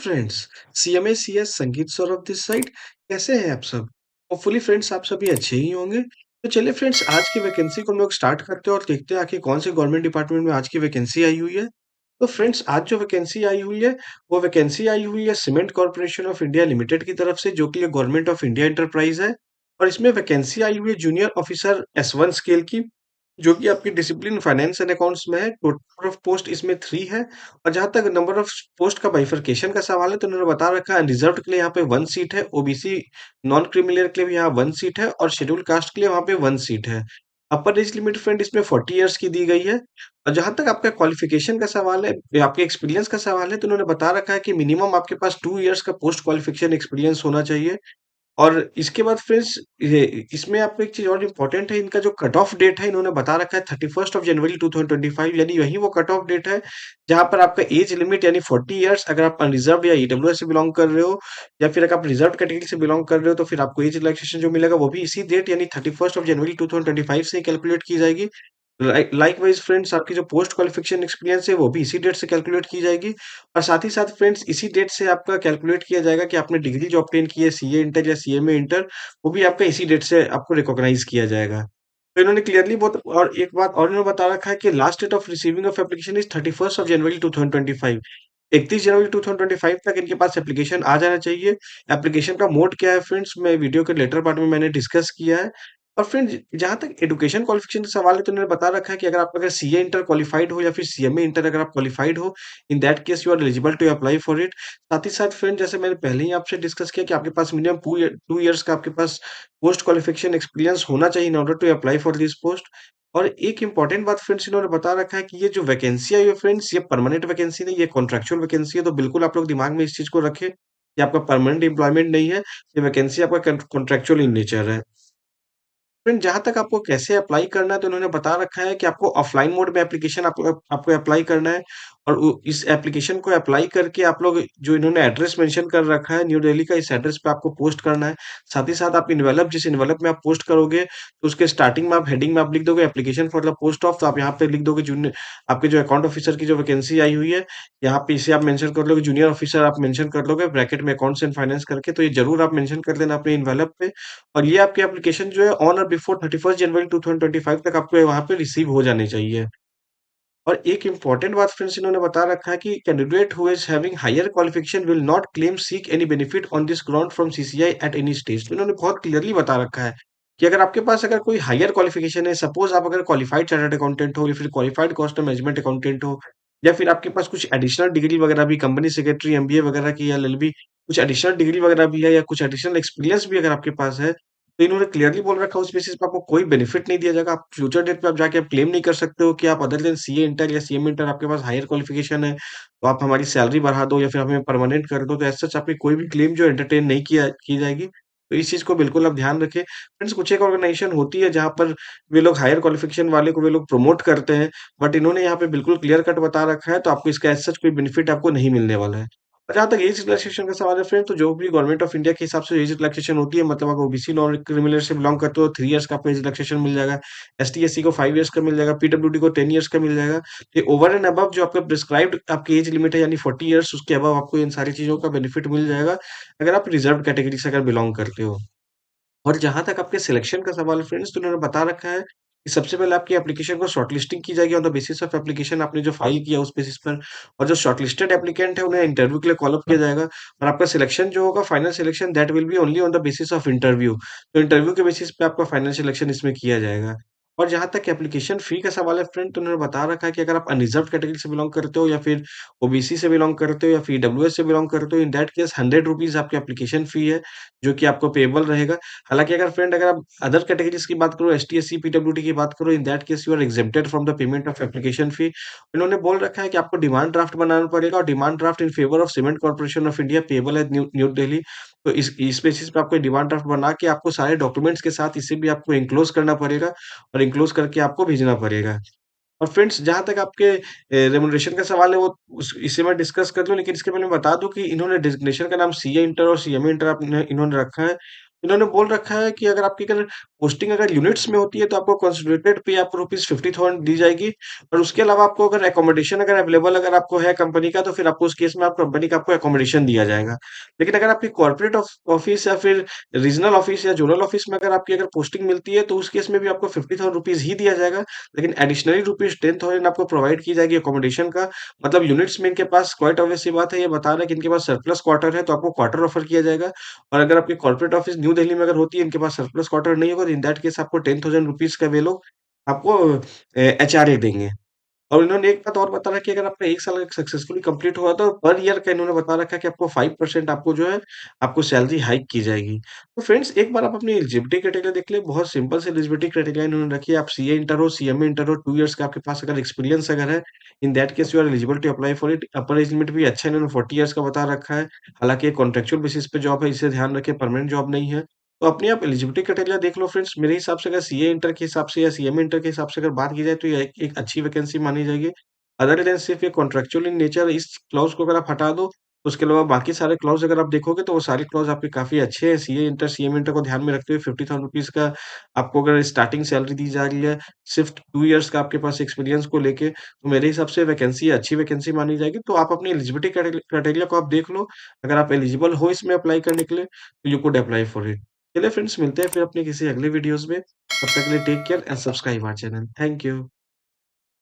Friends, CMA CS संगीत Saurabh this side. कैसे हैं आप सब? होपफुली फ्रेंड्स आप सभी अच्छे ही होंगे। तो चलिए फ्रेंड्स, आज की वैकेंसी को हम लोग स्टार्ट करते हैं और देखते हैं आखिर कौन से गवर्नमेंट डिपार्टमेंट में आज की वैकेंसी आई हुई है। तो फ्रेंड्स, आज जो वैकेंसी आई हुई है, वो वैकेंसी आई हुई है cement corporation of India limited की तरफ से, जो कि ये गवर्नमेंट ऑफ इंडिया एंटरप्राइज है। और इसमें वैकेंसी आई हुई है जूनियर ऑफिसर S1 स्केल की, जो कि आपकी डिसिप्लिन फाइनेंस एंड अकाउंट्स में है। टोटल नंबर ऑफ पोस्ट इसमें 3 है। और जहाँ तक नंबर ऑफ पोस्ट का बाइफरकेशन का सवाल है, तो उन्होंने बता रखा है रिजर्व्ड के लिए यहाँ पे 1 सीट है, ओबीसी नॉन क्रीमिलियर के लिए भी यहाँ 1 सीट है और शेड्यूल कास्ट के लिए वहाँ पे 1 सीट है। अपर एज लिमिट फ्रेंड इसमें 40 इयर्स की दी गई है। और जहाँ तक आपका क्वालिफिकेशन का सवाल है, या आपके एक्सपीरियंस का सवाल है, तो उन्होंने बता रखा है कि मिनिमम आपके पास 2 इयर्स का पोस्ट क्वालिफिकेशन एक्सपीरियंस होना चाहिए। और इसके बाद फ्रेंड्स, ये इसमें आपको एक चीज़ और इम्पोर्टेंट है, इनका जो कट ऑफ डेट है इन्होंने बता रखा है 31st ऑफ जनवरी 2025, यानी वही वो कट ऑफ डेट है जहाँ पर आपका एज लिमिट यानी 40 इयर्स, अगर आप अनरिजर्व्ड या ईडब्ल्यूएस से बिलोंग कर रहे हो, या फिर अगर आप रिजर्व कैटेगरी से बिलोंग कर रहे हो, तो फिर आपको एज रिलैक्सेशन जो मिलेगा वो भी इसी डेट यानी 31st ऑफ जनवरी 2025 से कैलकुलेट की जाएगी। लाइकवाइज फ्रेंड्स, आपकी जो पोस्ट क्वालिफिकेशन एक्सपीरियंस है वो भी इसी डेट से कैलकुलेट की जाएगी। और साथ ही साथ फ्रेंड्स, इसी डेट से आपका कैलकुलेट किया जाएगा कि आपने डिग्री जो ऑब्टेन की है सीए इंटर या सीएमए इंटर, वो भी आपका इसी डेट से आपको रिकॉग्नाइज किया जाएगा। तो इन्होंने क्लियरली बहुत, और एक बात और इन्होंने बता रखा है कि last date of receiving of application is 31st of January 2025। 31 जनवरी 2025 तक इनके पास एप्लीकेशन आ जाना चाहिए। एप्लीकेशन का मोड क्या है फ्रेंड्स, मैं वीडियो के लेटर पार्ट में मैंने डिस्कस किया है। और फ्रेंड्स, जहाँ तक एजुकेशन क्वालिफिकेशन का सवाल है, तो उन्होंने बता रखा है कि अगर सीए इंटर क्वालिफाइड हो या फिर सीएमए इंटर अगर आप क्वालिफाइड हो, in that case you are eligible to apply for it. साथ ही साथ फ्रेंड, जैसे मैंने पहले ही आपसे डिस्कस किया कि आपके पास मिनिमम 2 ईयर्स का आपके पास पोस्ट क्वालिफिकेशन एक्सपीरियंस होना चाहिए in order to apply for this post. और एक इंपॉर्टेंट बात फ्रेंड्स, इन्होंने बता रखा है कि ये जो वैकेंसी आई है फ्रेंड्स, ये परमानेंट वैकेंसी नहीं, ये कॉन्ट्रैक्चुअल वैकेंसी है। तो बिल्कुल आप लोग दिमाग में इस चीज को रखें, ये आपका परमानेंट एम्प्लॉयमेंट नहीं है, ये वैकेंसी आपका कॉन्ट्रैक्चुअल इन नेचर है। फ्रेंड, जहाँ तक आपको कैसे अप्लाई करना है, तो उन्होंने बता रखा है कि आपको ऑफलाइन मोड में एप्लीकेशन आपको अप्लाई करना है। और इस एप्लीकेशन को अप्लाई करके आप लोग जो इन्होंने एड्रेस मेंशन कर रखा है न्यू दिल्ली का, इस एड्रेस पे आपको पोस्ट करना है। साथ ही साथ आप इन्वेलप, जिस इन्वेलप में आप पोस्ट करोगे, तो उसके स्टार्टिंग में आप हेडिंग में आप लिख दोगे application for the post of, तो आप यहाँ पे लिख दोगे जूनियर, आपके जो अकाउंट ऑफिसर की जो वैकेंसी आई हुई है, यहाँ पे इसे आप मेंशन कर लोगे, जूनियर ऑफिसर आप मेंशन कर लोगे ब्रैकेट में अकाउंट्स एंड फाइनेंस करके। तो ये जरूर आप मेंशन कर देना अपने इन्वेलप पे। और ये आपकी एप्लीकेशन जो है ऑन और बिफोर 31st जनवरी 2025 तक आपको वहाँ पे रिसीव हो जाने चाहिए। और एक इम्पोर्टेंट बात फ्रेंड्स, इन्होंने बता रखा है कि candidate who is having higher qualification will not claim seek any benefit on this ground from CCI at any stage. तो इन्होंने बहुत क्लियरली बता रखा है कि अगर आपके पास अगर कोई हायर क्वालिफिकेशन है, सपोज आप अगर क्वालिफाइड चार्टर्ड अकाउंटेंट हो या फिर क्वालिफाइड कॉस्ट मैनेजमेंट अकाउंटेंट हो, या फिर आपके पास कुछ एडिशनल डिग्री वगैरह भी, कंपनी सेक्रेटरी एमबीए वगैरह की या एलएलबी, कुछ एडिशनल डिग्री वगैरह भी है, या कुछ एडिशनल एक्सपीरियंस भी अगर आपके पास है, तो इन्होंने क्लियरली बोल रखा है उस बेसिस पे आपको कोई बेनिफिट नहीं दिया जाएगा। आप फ्यूचर डेट पे आप जाके आप क्लेम नहीं कर सकते हो कि आप अदर देन सीए इंटर या सीएम इंटर आपके पास हायर क्वालिफिकेशन है, तो आप हमारी सैलरी बढ़ा दो या फिर हमें परमानेंट कर दो। तो एज सच आपकी कोई भी क्लेम जो एंटरटेन नहीं किया की जाएगी। तो इस चीज को बिल्कुल आप ध्यान रखें फ्रेंड्स। कुछ एक ऑर्गेनाइजेशन होती है जहाँ पर वे लोग हायर क्वालिफिकेशन वाले को वे लोग प्रमोट करते हैं, बट इन्होंने यहाँ पे बिल्कुल क्लियर कट बता रखा है, तो आपको इसका एज सच कोई बेनिफिट आपको नहीं मिलने वाला है। और जहाँ तक एज रिलैक्सेशन का सवाल है फ्रेंड, तो जो भी गवर्नमेंट ऑफ इंडिया के हिसाब से एज रिलैक्सेशन होती है, मतलब अगर ओबीसी नॉन क्रिमिनल से बिलोंग करते हो 3 इयर्स का आपको एज रिलैक्सेशन मिल जाएगा। एसटी एससी को 5 इयर्स का मिल जाएगा, पीडब्ल्यूडी को 10 इयर्स का मिल जाएगा। ये ओवर एंड अबव जो आपका प्रिस्क्राइब्ड आपकी एज लिमिट है यानी 40 इयर्स, उसके अबव आपको इन सारी चीजों का बेनिफिट मिल जाएगा अगर आप रिजर्व कैटेगरी से अगर बिलोंग करते हो। और जहाँ तक आपके सिलेक्शन का सवाल है फ्रेंड्स, तो उन्होंने बता रखा है कि सबसे पहले आपकी एप्लीकेशन को शॉर्टलिस्टिंग की जाएगी on the basis of application आपने जो फाइल किया उस बेसिस पर। और जो शॉर्टलिस्टेड एप्लीकेंट है उन्हें इंटरव्यू के लिए कॉल अप किया जाएगा। और आपका सिलेक्शन जो होगा, final selection, that will be only on the basis of interview. तो इंटरव्यू के बेसिस पे आपका फाइनल सिलेक्शन इसमें किया जाएगा। और जहाँ तक एप्लीकेशन फी का सवाल है फ्रेंड, तो उन्होंने बता रखा है कि अगर आप अनरिजर्व कैटेगरी से बिलोंग करते हो या फिर ओबीसी से बिलोंग करते हो या फिर ईडब्ल्यूएस से बिलोंग करते हो, इन दैट केस 100 रुपीज आपकी एप्लीकेशन फी है, जो कि आपको पेएबल रहेगा। हालाँकि अगर फ्रेंड, अगर आप अदर कैटेगरीज़ की बात करो, एसटी, एससी, पीडब्ल्यूडी की बात करो, in that case you are exempted from the payment of application fee. इन्होंने बोल रखा है कि आपको डिमांड ड्राफ्ट बनाना पड़ेगा, और demand draft in favour of cement corporation of India payable eight new new Delhi. तो इस बेसिस पे आपको डिमांड ड्राफ्ट बना के आपको सारे डॉक्यूमेंट्स के साथ इसे भी आपको एन्क्लोज़ करना पड़ेगा, और एन्क्लोज़ करके आपको भेजना पड़ेगा। और फ्रेंड्स, जहाँ तक आपके रेम्युनरेशन का सवाल है, वो उस इसे मैं डिस्कस कर लूँ, लेकिन इसके पहले मैं बता दूँ कि इन्होंने डेज़िग्नेशन का नाम सीए इंटर और सीएमए इंटर इन्होंने रखा है। इन्होंने बोल रखा है कि अगर पोस्टिंग अगर यूनिट्स में होती है तो आपको कंसोलिडेटेड पे आपको रुपीज़ 50,000 दी जाएगी और उसके अलावा आपको अगर अकोमोडेशन अगर अवेलेबल अगर आपको है कंपनी का तो फिर आपको उस केस में आप कंपनी का आपको अकोमोडेशन दिया जाएगा। लेकिन अगर आपकी कॉर्पोरेट ऑफिस या फिर रीजनल ऑफिस या जोनल ऑफिस में अगर आपकी अगर पोस्टिंग मिलती है तो उस केस में भी आपको 50,000 रुपीज़ ही दिया जाएगा। लेकिन एडिशनली रुपीज़ 10,000 आपको प्रोवाइड की जाएगी अकोमोडेशन का। मतलब यूनिट्स में इनके पास क्वाइट ऑब्वियस सी बात है, ये बता रहा है कि इनके पास सरप्लस क्वार्टर है तो आपको क्वार्टर ऑफर किया जाएगा। और अगर आपकी कॉर्पोरेट ऑफिस न्यू दिल्ली में अगर होती है, इनके पास सरप्लस क्वार्टर नहीं होगा, तो इन दैट केस आपको 10,000 रुपीज़ का वे लोग आपको एचआरए देंगे। और इन्होंने एक बात और बता रखी है, अगर आपका 1 साल सक्सेसफुली कंप्लीट हुआ तो पर ईयर का इन्होंने बता रखा है कि आपको 5% आपको जो है, आपको सैलरी हाइक की जाएगी। तो फ्रेंड्स एक बार आप अपनी एलिजिबिलिटी क्राइटेरिया देख लें, बहुत सिंपल सी एलिजिबिलिटी क्राइटेरिया इन्होंने रखी है। आप सीए इंटर हो, सीएमए इंटर हो, 2 इयर्स का आपके पास अगर एक्सपीरियंस अगर है, in that case you are eligible to apply for it. Upper age limit भी अच्छा इन्होंने 40 इयर्स का बता रखा है। हालाँकि ये कॉन्ट्रेक्चुअल बेसिस पे जॉब है, इसे ध्यान रखें, परमानेंट जॉब नहीं है। तो अपनी आप एलिजिबिलिटी क्राइटेरिया देख लो फ्रेंड्स, मेरे हिसाब से अगर सीए इंटर के हिसाब से या सीएमए इंटर के हिसाब से अगर बात की जाए तो ये एक एक अच्छी वैकेंसी मानी जाएगी। अदर देन सिर्फ ये कॉन्ट्रेक्चुअल इन नेचर, इस क्लॉज़ को अगर आप हटा दो, उसके अलावा बाकी सारे क्लॉज़ अगर आप देखोगे तो वो सारे क्लॉज़ आपके काफ़ी अच्छे हैं। सीए इंटर, सीएमए इंटर को ध्यान में रखते हुए 50,000 रुपीज़ का आपको अगर स्टार्टिंग सैलरी दी जा रही है, सिर्फ 2 इयर्स का आपके पास एक्सपीरियंस को लेके, तो मेरे हिसाब से वैकेंसी अच्छी वैकेंसी मानी जाएगी। तो आप अपनी एलिजिबिलिटी क्राइटेरिया को आप देख लो, अगर आप एलिजिबल हो इसमें अप्लाई करने के लिए, तो you could apply for it. चलिए फ्रेंड्स, मिलते हैं फिर अपने किसी अगले वीडियोज़ में। तब तक के लिए take care and subscribe our channel. Thank you.